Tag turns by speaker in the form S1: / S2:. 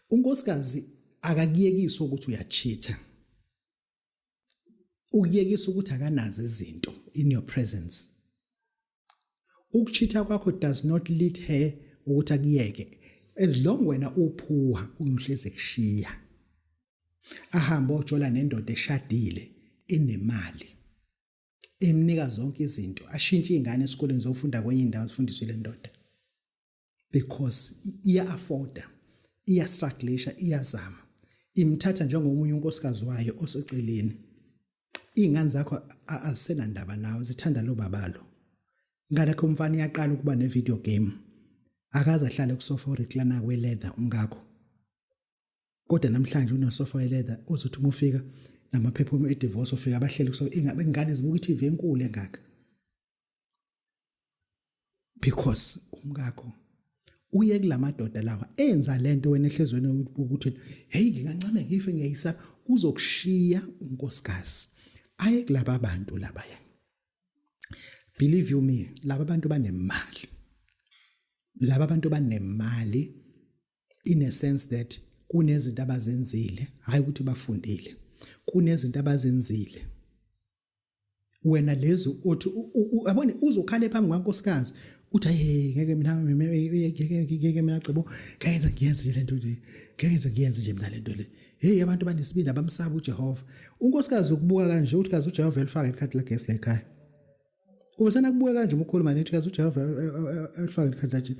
S1: unkosikazi akakuyekisa ukuthi uyacheata. Ukuyekisa ukuthi akanazo izinto in your presence. Ukucheata kwakho does not lead her ukuthi akuyeke. As long wena uphuwa uyohleze kushiya. Ahamba ojola nendoda eshadile enemali. Emnika zonke izinto, ashintshe izingane esikoleni zofunda kwenye indawo zifundiswe le ndoda. Because iya afforda, iya struggleisha, iyazama. Imthatha njengomunye unkosikazi wayo oseceleni. Izingane zakho azisenandaba nawe, zithanda lo babalo. Ngalokho umfana yaqala ukuba ne video game. Akaze ahlale ku sofa recliner we leather umngakho. Kodwa namhlanje uno sofa we leather uzothi umufika namaphepha e-divorce ufika abahleli kuso ingane zibuka i-TV enkulu engaka. Because umngakho uye kulamadoda lawa enza lento wena ehlezweni ukuthi hey ngikancane ngife ngiyisa uzokushiya unkosikazi. Aye kulaba abantu labaya. Believe you me, laba bantu banemali. Laba abantu banemali in a sense that kunezinto abazenzile, hayi ukuthi bafundile. Kunezinto abazenzile. Wena lezo uthi yabona uzokhala phambi kwankosikazi uthi hey ngeke mina cebo kayenza ngiyenze lento le. Kayenza ngiyenze nje mina lento le. Hey abantu banesibindi abamsaba uJehova. Unkosikazi ukubuka kanje uthi kazi uJehova elifaka ikhadi lagesi lekhaya. Ubesana kubuka kanje umkhulu manje uthi kazi uJehova elifaka ikhadi lagesi.